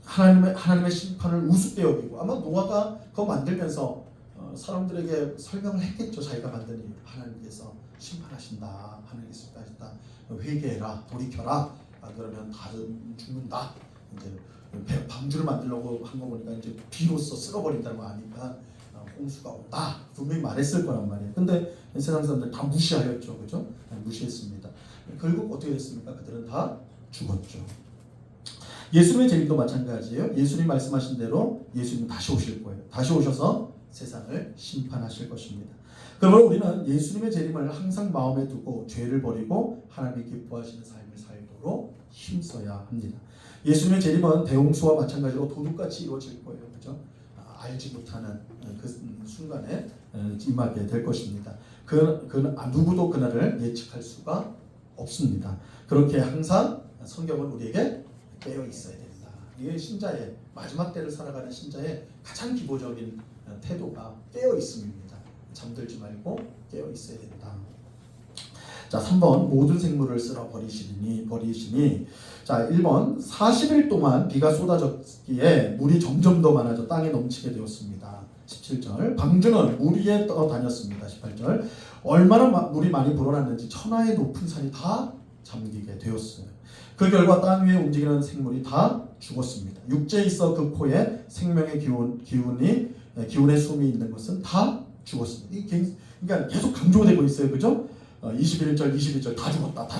하나님의 심판을 우습게 여기고, 아마 노아가 그거 만들면서 사람들에게 설명을 했겠죠. 자기가 만든 일, 하나님께서 심판하신다, 하나님께서 심판하신다, 회개해라, 돌이켜라, 그러면 다 죽는다. 이제 방주를 만들려고 한 거 보니까 이제 비로소 쓸어버린다는 거 아니까 홍수가 온다 분명히 말했을 거란 말이에요. 근데 세상 사람들 다 무시하였죠, 그죠? 무시했습니다. 결국 어떻게 됐습니까? 그들은 다 죽었죠. 예수님의 재림도 마찬가지예요. 예수님 말씀하신 대로 예수님은 다시 오실 거예요. 다시 오셔서 세상을 심판하실 것입니다. 그러므로 우리는 예수님의 재림을 항상 마음에 두고 죄를 버리고 하나님이 기뻐하시는 삶을 살도록 힘써야 합니다. 예수님의 재림은 대홍수와 마찬가지로 도둑같이 이루어질 거예요, 그렇죠? 알지 못하는 그 순간에 임하게 될 것입니다. 누구도 그날을 예측할 수가 없습니다. 그렇게 항상 성경은 우리에게 깨어 있어야 된다. 이게 신자의 마지막 때를 살아가는 신자의 가장 기본적인 태도가 깨어 있음입니다. 잠들지 말고 깨어 있어야 된다. 자, 3번 모든 생물을 쓸어 버리시니. 자, 1번 40일 동안 비가 쏟아졌기에 물이 점점 더 많아져 땅에 넘치게 되었습니다. 17절 방주는 물 위에 떠다녔습니다. 18절 얼마나 물이 많이 불어났는지 천하의 높은 산이 다 잠기게 되었어요. 그 결과 땅 위에 움직이는 생물이 다 죽었습니다. 육지에 있어 그 코에 생명의 기운의 숨이 있는 것은 다 죽었습니다. 그러니까 계속 강조되고 있어요, 그죠? 21절, 22절 다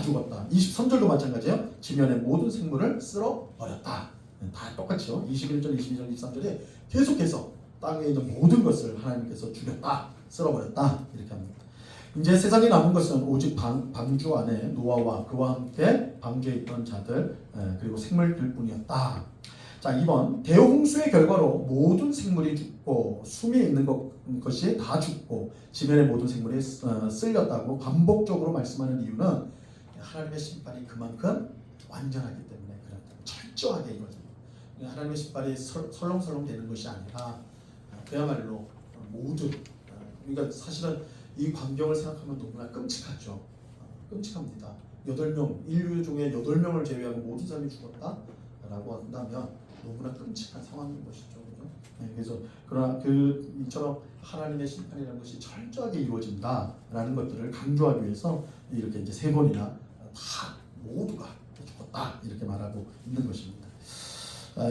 죽었다. 23절도 마찬가지예요. 지면의 모든 생물을 쓸어 버렸다. 다 똑같죠. 21절, 22절, 23절에 계속해서 땅에 있는 모든 것을 하나님께서 죽였다, 쓸어 버렸다 이렇게 합니다. 이제 세상에 남은 것은 오직 방주 안에 노아와 그와 함께 방주에 있던 자들 그리고 생물들 뿐이었다. 자, 2번 대홍수의 결과로 모든 생물이 죽고 숨이 있는 것이 다 죽고 지면의 모든 생물이 쓸렸다고 반복적으로 말씀하는 이유는 하나님의 심판이 그만큼 완전하기 때문에 그렇다. 철저하게 이거죠. 하나님의 심판이 설렁설렁 되는 것이 아니라 그야말로 모두, 그러니까 사실은 이 광경을 생각하면 너무나 끔찍하죠. 끔찍합니다. 8명, 인류 중에 8명을 제외하고 모든 사람이 죽었다라고 한다면 너무나 끔찍한 상황인 것이죠. 그래서 그러나 이처럼 하나님의 심판이라는 것이 철저하게 이루어진다라는 것들을 강조하기 위해서 이렇게 이제 3번이나 다 모두가 죽었다 이렇게 말하고 있는 것입니다.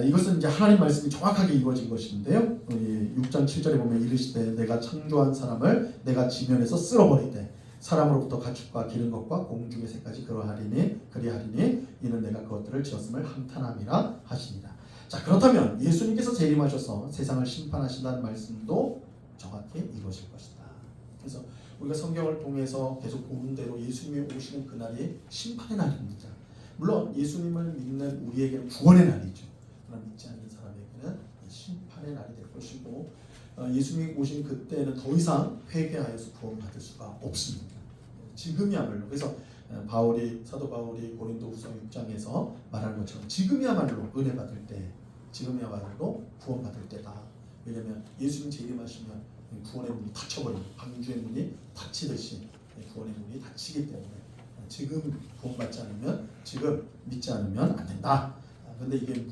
이것은 이제 하나님 말씀이 정확하게 이루어진 것인데요. 6장 7절에 보면 이르시되 내가 창조한 사람을 내가 지면에서 쓸어버리되 사람으로부터 가축과 기른 것과 공중의 새까지 그리하리니 이는 내가 그것들을 지었음을 한탄함이라 하시니라. 자, 그렇다면 예수님께서 재림하셔서 세상을 심판하신다는 말씀도 정확히 이루어질 것이다. 그래서 우리가 성경을 통해서 계속 보는 대로 예수님이 오시는 그날이 심판의 날입니다. 물론 예수님을 믿는 우리에게는 구원의 날이죠. 그러나 믿지 않는 사람에게는 심판의 날이 될 것이고 예수님이 오신 그때는 더 이상 회개하여서 구원받을 수가 없습니다. 지금이야말로. 그래서 사도 바울이 고린도후서 6장에서 말하는 것처럼 지금이야말로 은혜 받을 때, 지금이야말로 구원 받을 때다. 왜냐하면 예수님 재림하시면 구원의 문이 닫혀버리는, 방주의 문이 닫히듯이 구원의 문이 닫히기 때문에 지금 구원받지 않으면, 지금 믿지 않으면 안 된다. 그런데 이게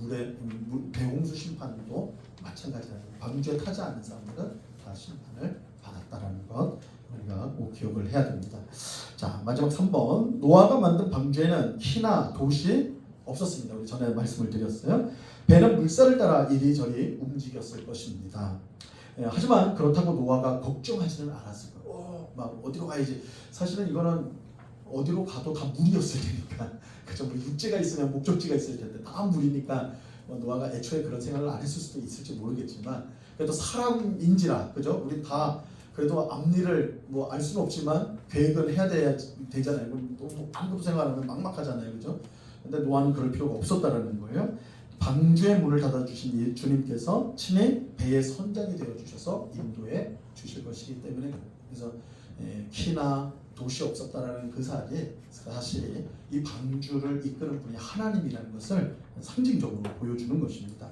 대홍수 심판도 마찬가지다. 방주에 타지 않는 사람들은 다 심판을 받았다라는 것 우리가 꼭 기억을 해야 됩니다. 자, 마지막 3번. 노아가 만든 방주에는 키나 돛이 없었습니다. 우리 전에 말씀을 드렸어요. 배는 물살을 따라 이리저리 움직였을 것입니다. 하지만 그렇다고 노아가 걱정하지는 않았을 거예요. 막 어디로 가야지. 사실은 이거는 어디로 가도 다 물이었을 테니까. 그죠? 뭐 육지가 있으면 목적지가 있을 텐데 다 물이니까 노아가 애초에 그런 생각을 안 했을 수도 있을지 모르겠지만, 그래도 사람인지라, 그죠? 우리 다 그래도 앞일을 뭐 알 수는 없지만 계획은 해야 되잖아요. 또 아무것도 생각 안 하면 막막하잖아요, 그죠? 근데 노아는 그럴 필요가 없었다라는 거예요. 방주의 문을 닫아주신 주님께서 친히 배의 선장이 되어 주셔서 인도해 주실 것이기 때문에, 그래서 키나 돛이 없었다라는 그 사실이 이 방주를 이끄는 분이 하나님이라는 것을 상징적으로 보여주는 것입니다.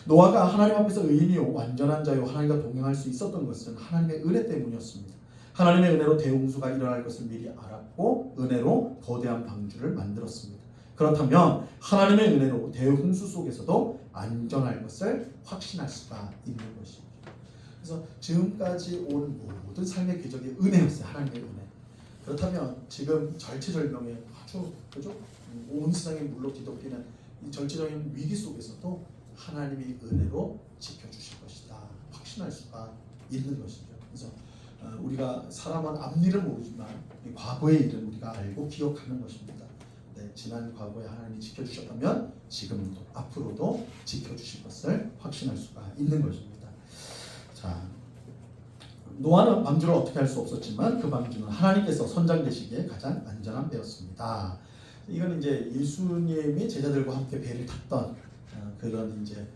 노아가 하나님 앞에서 의인이요 완전한 자요 하나님과 동행할 수 있었던 것은 하나님의 은혜 때문이었습니다. 하나님의 은혜로 대홍수가 일어날 것을 미리 알았고 은혜로 거대한 방주를 만들었습니다. 그렇다면 하나님의 은혜로 대홍수 속에서도 안전할 것을 확신할 수가 있는 것입니다. 그래서 지금까지 온 모든 삶의 궤적이 은혜였어요. 하나님의 은혜. 그렇다면 지금 절체절명의 아주, 그죠? 온 세상이 물로 뒤덮이는 이 절체적인 위기 속에서도 하나님이 은혜로 지켜주실 것이다. 확신할 수가 있는 것이죠. 그래서 우리가 사람은 앞일을 모르지만 과거의 일은 우리가 알고 기억하는 것입니다. 네, 지난 과거에 하나님이 지켜주셨다면 지금도 앞으로도 지켜주실 것을 확신할 수가 있는 것입니다. 자, 노아는 방주를 어떻게 할 수 없었지만 그 방주는 하나님께서 선장 되시기에 가장 안전한 배였습니다. 이건 이제 예수님이 제자들과 함께 배를 탔던 그런 이제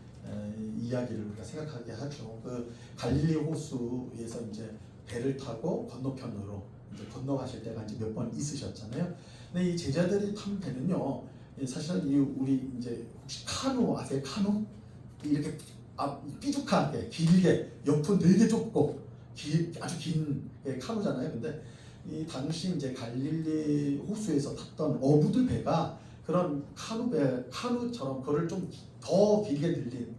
이야기를 우리가 생각하게 하죠. 그 갈릴리 호수에서 이제 배를 타고 건너편으로 이제 건너가실 때가 이제 몇 번 있으셨잖아요. 근데 이 제자들이 탄 배는요, 사실은 우리 이제 혹시 카누 아세요? 카누? 이렇게 삐죽하게 길게 옆은 되게 좁고 아주 긴 카누잖아요. 근데 이 당시 이제 갈릴리 호수에서 탔던 어부들 배가 그런 카누처럼 그걸 좀 더 길게 늘린,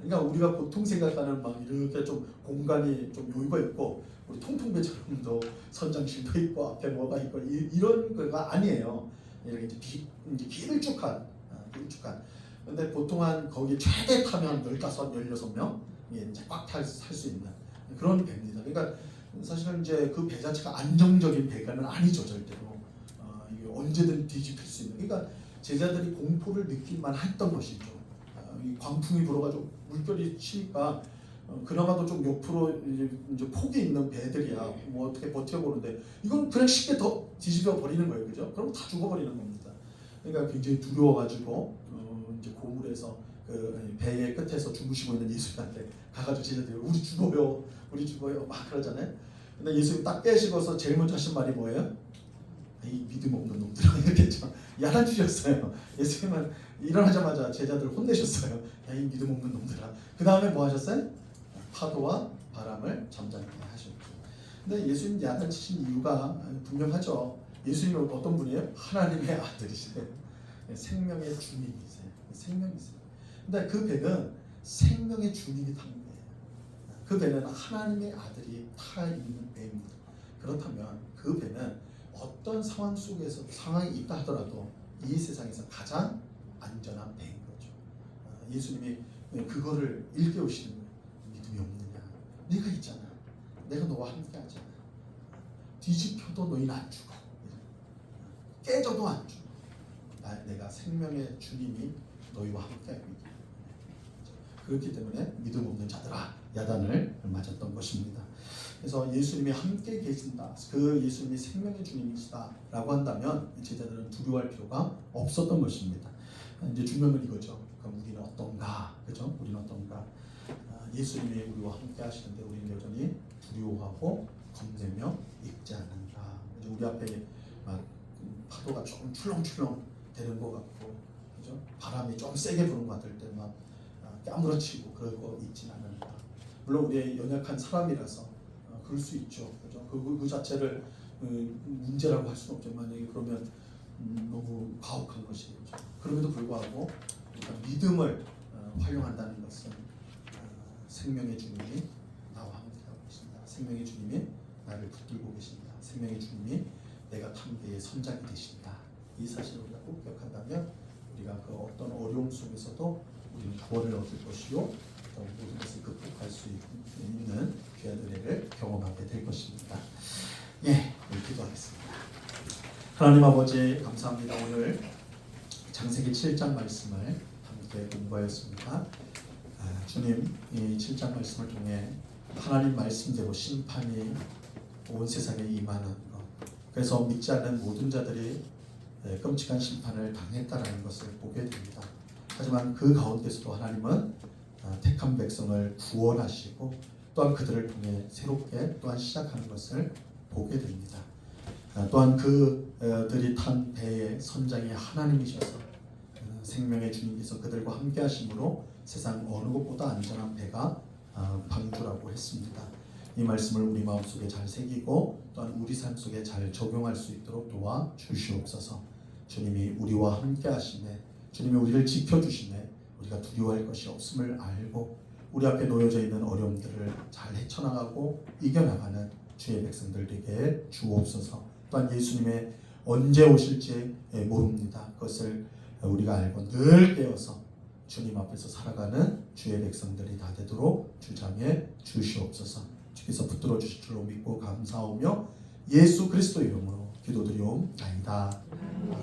그러니까 우리가 보통 생각하는 막 이렇게 좀 공간이 좀 여유가 있고 우리 통통배처럼 더 선장실도 있고 앞에 뭐가 있고 이런 거가 아니에요. 이렇게 이제 길쭉한. 근데 보통 한 거기 최대 타면 15, 16명 이제 꽉 탈 수 있는 그런 배입니다. 그러니까 사실은 이제 그 배 자체가 안정적인 배가는 아니죠, 절대로. 이게 언제든 뒤집힐 수 있는. 그러니까 제자들이 공포를 느낄만 했던 것이죠. 이 광풍이 불어가지고 물결이 치니까 그나마도 좀 옆으로 이제 폭이 있는 배들이야 뭐 어떻게 버텨보는데 이건 그냥 쉽게 더 뒤집어 버리는 거예요, 그죠? 그럼 다 죽어버리는 겁니다. 그러니까 굉장히 두려워가지고 이제 고물에서 그 배의 끝에서 주무시고 있는 예수님한테 가가지고 제자들이 우리 죽어요 막 그러잖아요. 근데 예수님 딱 깨시고서 제일 먼저 하신 말이 뭐예요? 이 믿음 없는 놈들아 이렇게 좀 야단주셨어요. 예수님은 일어나자마자 제자들 혼내셨어요. 야, 이 믿음 없는 놈들아. 그 다음에 뭐 하셨어요? 파도와 바람을 잠잠케 하셨죠. 근데 예수님 야단치신 이유가 분명하죠. 예수님은 어떤 분이에요? 하나님의 아들이시래요. 생명의 주님이세요. 생명이세요. 근데 그 배는 생명의 주님이 탄 거예요. 그 배는 하나님의 아들이 타 있는 배입니다. 그렇다면 그 배는 어떤 상황이 있다 하더라도 이 세상에서 가장 안전한 배인 거죠. 예수님이 그거를 일깨우시는 거예요. 믿음이 없느냐? 네가 있잖아. 내가 너와 함께 하잖아. 뒤집혀도 너희는 안 죽어. 깨져도 안 죽어. 내가 생명의 주님이 너희와 함께하고 있다. 그렇기 때문에 믿음 없는 자들아 야단을 맞았던 것입니다. 그래서 예수님이 함께 계신다. 그 예수님이 생명의 주님이시다라고 한다면 제자들은 두려워할 필요가 없었던 것입니다. 이제 중요한 건 이거죠. 그럼 우리는 어떤가? 그죠? 우리는 어떤가? 예수님이 우리와 함께 하시는데 우리는 여전히 두려워하고 겁내며 있지 않는가? 우리 앞에 막 파도가 조금 출렁출렁 되는 것 같고, 그죠? 바람이 좀 세게 부는 것 같을 때 막 까무러치고 그럴 거 있진 않은다. 물론 우리 연약한 사람이라서 그럴 수 있죠, 그죠? 그 자체를 문제라고 할 수는 없죠. 만약에 그러면 너무 가혹한 것이죠. 그럼에도 불구하고 우리가 믿음을 활용한다는 것은 생명의 주님이 나와 함께하고 계신다. 생명의 주님이 나를 붙들고 계신다. 생명의 주님이 내가 탄 배의 선장이 되신다. 이 사실을 우리가 꼭 기억한다면 우리가 그 어떤 어려움 속에서도 우리는 구원을 얻을 것이요 모든 것을 극복할 수 있는 귀한 은혜를 경험하게 될 것입니다. 예, 기도하겠습니다. 하나님 아버지 감사합니다. 오늘 창세기 7장 말씀을 함께 공부하였습니다. 주님, 이 7장 말씀을 통해 하나님 말씀대로 심판이 온 세상에 임하는 것, 그래서 믿지 않는 모든 자들이 끔찍한 심판을 당했다라는 것을 보게 됩니다. 하지만 그 가운데서도 하나님은 택한 백성을 구원하시고 또한 그들을 통해 새롭게 또한 시작하는 것을 보게 됩니다. 또한 그들이 탄 배의 선장이 하나님이셔서 생명의 주님께서 그들과 함께 하심으로 세상 어느 곳보다 안전한 배가 방주라고 했습니다. 이 말씀을 우리 마음속에 잘 새기고 또한 우리 삶 속에 잘 적용할 수 있도록 도와 주시옵소서. 주님이 우리와 함께 하시네, 주님이 우리를 지켜주시네, 우리가 두려워할 것이 없음을 알고 우리 앞에 놓여져 있는 어려움들을 잘 헤쳐나가고 이겨나가는 주의 백성들 되게 주옵소서. 또한 예수님의 언제 오실지 모릅니다. 그것을 우리가 알고 늘 깨어서 주님 앞에서 살아가는 주의 백성들이 다 되도록 주장해 주시옵소서. 주께서 붙들어 주실 줄로 믿고 감사하며 예수 그리스도 이름으로 기도드리옵나이다. 아멘.